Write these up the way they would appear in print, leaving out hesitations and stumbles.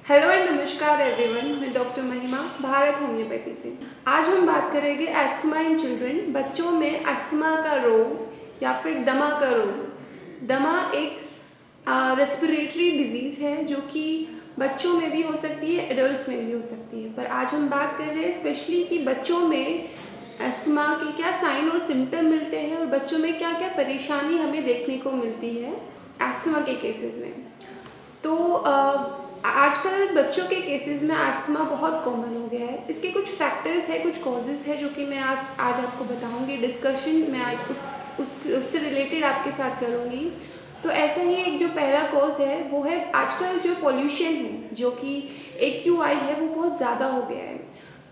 Hello and नमस्कार everyone, मैं doctor महिमा भारत होम्योपैथी से। आज हम बात करेंगे एस्थमा इन चिल्ड्रन, बच्चों में एस्थमा का रोग या फिर दमा का रोग। दमा एक रेस्पिरेटरी डिजीज़ है जो कि बच्चों में भी हो सकती है, एडल्ट्स में भी हो सकती है। पर आज हम बात कर रहे हैं स्पेशली कि बच्चों में एस्थमा के क्या साइन और सिम्टम मिलते हैं और बच्चों में क्या क्या परेशानी हमें देखने को मिलती है एस्थमा के केसेस में। तो आजकल बच्चों के केसेस में अस्थमा बहुत कॉमन हो गया है। इसके कुछ फैक्टर्स हैं, कुछ कॉजेज़ हैं जो कि मैं आज आपको बताऊंगी। डिस्कशन मैं आज उससे रिलेटेड आपके साथ करूंगी। तो ऐसा ही एक जो पहला कॉज है वो है आजकल जो पॉल्यूशन है, जो कि AQI है, वो बहुत ज़्यादा हो गया है।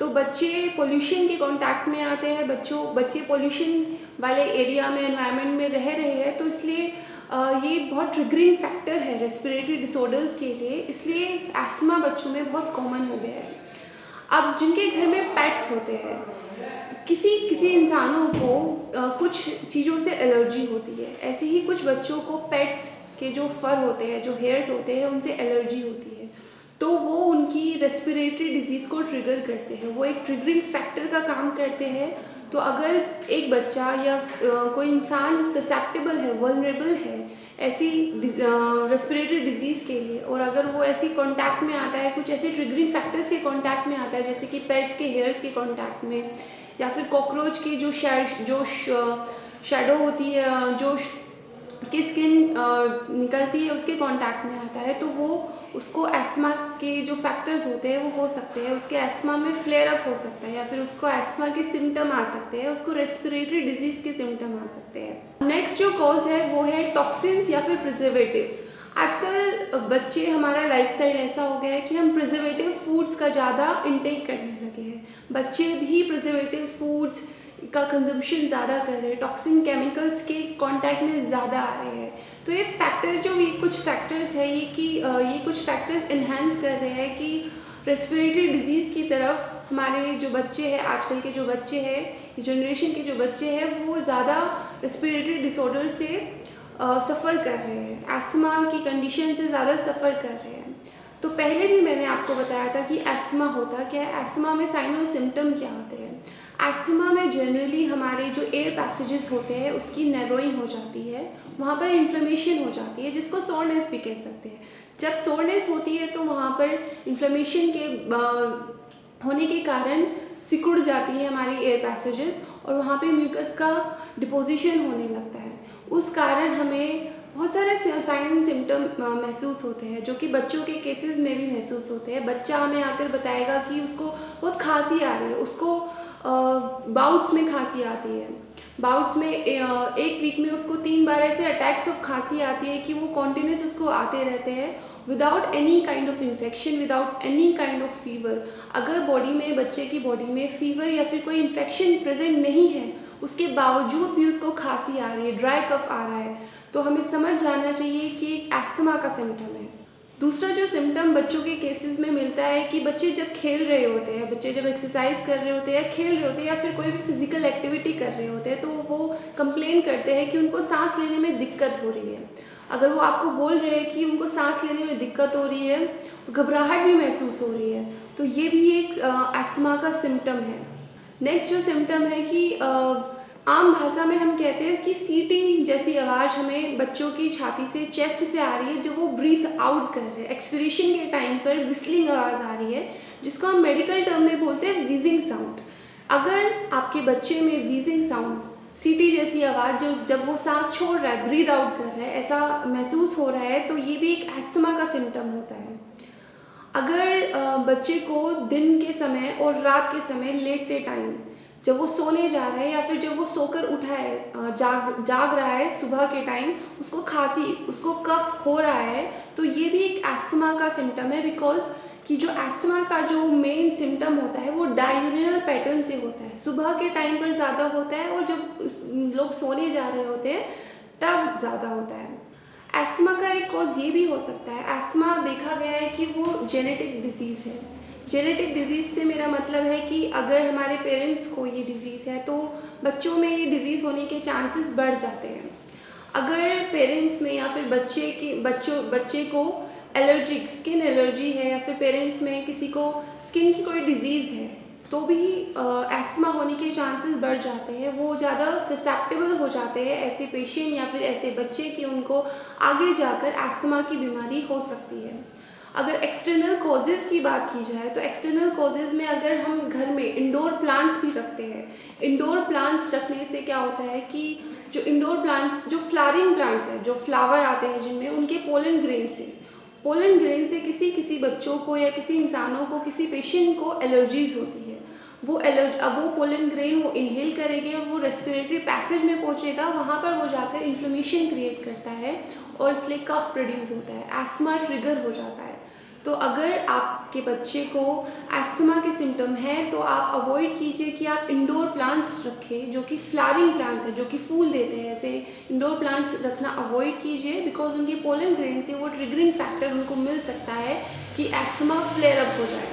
तो बच्चे पोल्यूशन के कांटेक्ट में आते हैं, बच्चे पोल्यूशन वाले एरिया में, एनवायरनमेंट में रह रहे हैं, तो इसलिए ये बहुत ट्रिगरिंग फैक्टर है रेस्पिरेटरी डिसऑर्डर्स के लिए। इसलिए एस्थमा बच्चों में बहुत कॉमन हो गया है। अब जिनके घर में पेट्स होते हैं, किसी इंसानों को कुछ चीज़ों से एलर्जी होती है। ऐसे ही कुछ बच्चों को पेट्स के जो फर होते हैं, जो हेयर्स होते हैं, उनसे एलर्जी होती है। तो वो उनकी रेस्पिरेटरी डिजीज़ को ट्रिगर करते हैं, वो एक ट्रिगरिंग फैक्टर का काम करते हैं। तो अगर एक बच्चा या कोई इंसान ससेप्टेबल है, वल्नरेबल है ऐसी रेस्पिरेटरी डिजीज़ के लिए, और अगर वो ऐसी कांटेक्ट में आता है, कुछ ऐसे ट्रिगरिंग फैक्टर्स के कांटेक्ट में आता है, जैसे कि पेट्स के हेयर्स के कांटेक्ट में, या फिर कॉकरोच की जो शैडो होती है, जो उसकी स्किन निकलती है, उसके कांटेक्ट में आता है, तो वो उसको एस्थमा के जो फैक्टर्स होते हैं वो हो सकते हैं, उसके एस्थमा में फ्लेयर अप हो सकता है, या फिर उसको एस्थमा के सिम्टम आ सकते हैं, उसको रेस्पिरेटरी डिजीज़ के सिम्टम आ सकते हैं। नेक्स्ट जो कॉज है वो है टॉक्सिन्स या फिर प्रिजर्वेटिव। आजकल बच्चे, हमारा लाइफस्टाइल ऐसा हो गया है कि हम प्रिजर्वेटिव फूड्स का ज़्यादा इंटेक करने लगे हैं। बच्चे भी प्रिजर्वेटिव फूड्स का कंजम्पशन ज़्यादा कर रहे हैं, टॉक्सिन केमिकल्स के कांटेक्ट में ज़्यादा आ रहे हैं। तो ये फैक्टर, जो ये कुछ फैक्टर्स है, ये कुछ फैक्टर्स इन्हांस कर रहे हैं कि रेस्पिरेटरी डिजीज़ की तरफ हमारे जो बच्चे हैं, आजकल के जो बच्चे हैं, जनरेशन के जो बच्चे हैं, वो ज़्यादा रेस्पिरेटरी डिसऑर्डर से सफ़र कर रहे हैं, एस्थमा की कंडीशन से ज़्यादा सफ़र कर रहे हैं। तो पहले भी मैंने आपको बताया था कि एस्थमा होता क्या है, एस्थमा में साइन और सिम्टम क्या होते हैं। एस्थमा में जनरली हमारे जो एयर पैसेजेस होते हैं उसकी नैरोइंग हो जाती है, वहाँ पर इन्फ्लेमेशन हो जाती है, जिसको सोरनेस भी कह सकते हैं। जब सोरनेस होती है तो वहाँ पर इन्फ्लेमेशन के होने के कारण सिकुड़ जाती है हमारी एयर पैसेजेस, और वहाँ पे म्यूकस का डिपोजिशन होने लगता है। उस कारण हमें बहुत सारे साइन एंड सिम्टम महसूस होते हैं, जो कि बच्चों के केसेस में भी महसूस होते हैं। बच्चा हमें आकर बताएगा कि उसको बहुत खांसी आ रही है, उसको बाउट्स में खांसी आती है, बाउट्स में एक वीक में उसको 3 बार ऐसे अटैक्स ऑफ खांसी आती है कि वो कॉन्टिन्यूस उसको आते रहते हैं, without any kind of infection, without any kind of fever. अगर बॉडी में, बच्चे की बॉडी में फीवर या फिर कोई इन्फेक्शन प्रेजेंट नहीं है, उसके बावजूद भी उसको खांसी आ रही है, ड्राई कफ आ रहा है, तो हमें समझ जाना चाहिए कि एक एस्थमा का सिम्टम है। दूसरा जो सिम्टम बच्चों के केसेस में मिलता है कि बच्चे जब खेल रहे होते हैं, बच्चे जब एक्सरसाइज कर रहे होते हैं, खेल रहे होते हैं, या फिर कोई भी फिजिकल एक्टिविटी कर रहे होते हैं, तो वो कंप्लेन करते हैं कि उनको सांस लेने में दिक्कत हो रही है। अगर वो आपको बोल रहे हैं कि उनको सांस लेने में दिक्कत हो रही है, घबराहट भी महसूस हो रही है, तो ये भी एक एस्थमा का सिम्टम है। नेक्स्ट जो सिम्टम है कि आम भाषा में हम कहते हैं कि सीटी जैसी आवाज़ हमें बच्चों की छाती से, चेस्ट से आ रही है, जब वो ब्रीथ आउट कर रहे हैं। एक्सपिरेशन के टाइम पर विस्लिंग आवाज़ आ रही है, जिसको हम मेडिकल टर्म में बोलते हैं वीजिंग साउंड। अगर आपके बच्चे में वीजिंग साउंड, सीटी जैसी आवाज़, जो जब वो सांस छोड़ रहा है, ब्रीथ आउट कर रहा है, ऐसा महसूस हो रहा है, तो ये भी एक एस्थमा का सिम्टम होता है। अगर बच्चे को दिन के समय और रात के समय लेटते टाइम, जब वो सोने जा रहा है या फिर जब वो सोकर उठा है, जाग रहा है सुबह के टाइम, उसको खांसी, उसको कफ हो रहा है, तो ये भी एक एस्थमा का सिम्टम है। बिकॉज कि जो एस्थमा का जो मेन सिम्टम होता है वो डाययूरिनल पैटर्न से होता है, सुबह के टाइम पर ज़्यादा होता है, और जब लोग सोने जा रहे होते हैं तब ज़्यादा होता है। एस्थमा का एक कॉज ये भी हो सकता है, एस्थमा देखा गया है कि वो जेनेटिक डिजीज़ है। जेनेटिक डिजीज़ से मेरा मतलब है कि अगर हमारे पेरेंट्स को ये डिज़ीज़ है तो बच्चों में ये डिज़ीज़ होने के चांसेस बढ़ जाते हैं। अगर पेरेंट्स में या फिर बच्चे को एलर्जिक स्किन एलर्जी है या फिर पेरेंट्स में किसी को स्किन की कोई डिजीज़ है तो भी एस्थमा होने के चांसेस बढ़ जाते हैं। वो ज़्यादा ससेप्टेबल हो जाते हैं ऐसे पेशेंट या फिर ऐसे बच्चे कि उनको आगे जाकर एस्थमा की बीमारी हो सकती है। अगर एक्सटर्नल कॉजेज़ की बात की जाए तो एक्सटर्नल कॉजेज़ में अगर हम घर में इंडोर प्लांट्स भी रखते हैं, इंडोर प्लांट्स रखने से क्या होता है कि जो इंडोर प्लांट्स जो फ्लावरिंग प्लांट्स हैं, जो फ्लावर आते हैं जिनमें उनके पोलन ग्रेन से किसी किसी बच्चों को या किसी इंसानों को किसी पेशेंट को एलर्जीज़ होती है। अब वो पोलन ग्रेन वो इनहेल करेंगे और वो रेस्पिरेटरी पैसेज में पहुँचेगा, वहाँ पर वो जाकर इन्फ्लेमेशन क्रिएट करता है और इसलिए कफ प्रोड्यूस होता है, एस्थमा ट्रिगर हो जाता है। तो अगर आपके बच्चे को एस्थमा के सिम्टम हैं तो आप अवॉइड कीजिए कि आप इंडोर प्लांट्स रखें जो कि फ्लावरिंग प्लांट्स हैं, जो कि फूल देते हैं। ऐसे इंडोर प्लांट्स रखना अवॉइड कीजिए बिकॉज उनके पोलन ग्रेन से वो ट्रिगरिंग फैक्टर उनको मिल सकता है कि एस्थमा फ्लेयर अप हो जाए।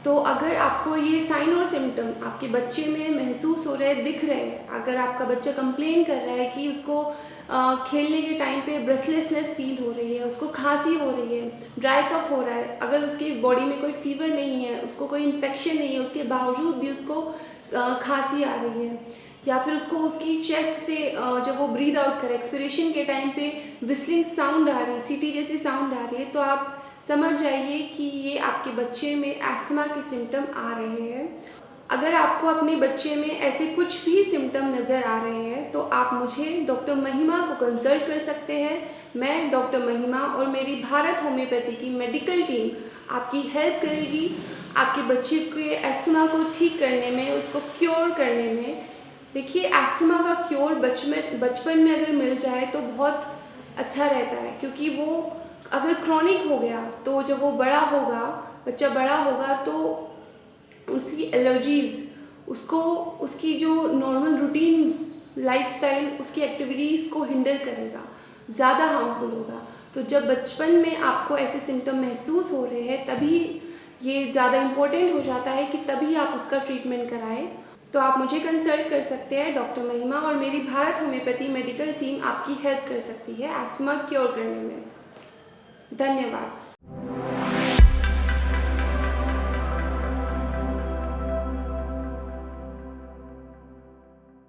तो अगर आपको ये साइन और सिम्टम आपके बच्चे में महसूस हो रहे हैं, दिख रहे हैं, अगर आपका बच्चा कंप्लेन कर रहा है कि उसको खेलने के टाइम पे ब्रेथलेसनेस फील हो रही है, उसको खांसी हो रही है, ड्राई कफ हो रहा है, अगर उसकी बॉडी में कोई फीवर नहीं है, उसको कोई इन्फेक्शन नहीं है, उसके बावजूद भी उसको खांसी आ रही है, या फिर उसको उसकी चेस्ट से जब वो ब्रीद आउट करे एक्सपिरेशन के टाइम पे विस्लिंग साउंड आ रही है, सीटी जैसी साउंड आ रही है, तो आप समझ जाइए कि ये आपके बच्चे में एस्थमा के सिम्टम आ रहे हैं। अगर आपको अपने बच्चे में ऐसे कुछ भी सिम्टम नज़र आ रहे हैं तो आप मुझे डॉक्टर महिमा को कंसल्ट कर सकते हैं। मैं डॉक्टर महिमा और मेरी भारत होम्योपैथी की मेडिकल टीम आपकी हेल्प करेगी आपके बच्चे के एस्थमा को ठीक करने में, उसको क्योर करने में। देखिए, एस्थमा का क्योर बचपन में अगर मिल जाए तो बहुत अच्छा रहता है, क्योंकि वो अगर क्रॉनिक हो गया तो जब वो बड़ा होगा, बच्चा बड़ा होगा तो उसकी एलर्जीज़ उसको उसकी जो नॉर्मल रूटीन लाइफस्टाइल उसकी एक्टिविटीज़ को हिंडर करेगा, ज़्यादा हार्मफुल होगा। तो जब बचपन में आपको ऐसे सिम्टम महसूस हो रहे हैं तभी ये ज़्यादा इम्पोर्टेंट हो जाता है कि तभी आप उसका ट्रीटमेंट कराएं। तो आप मुझे कंसल्ट कर सकते हैं डॉक्टर महिमा, और मेरी भारत होम्योपैथी मेडिकल टीम आपकी हेल्प कर सकती है एस्थमा क्योर करने में। धन्यवाद।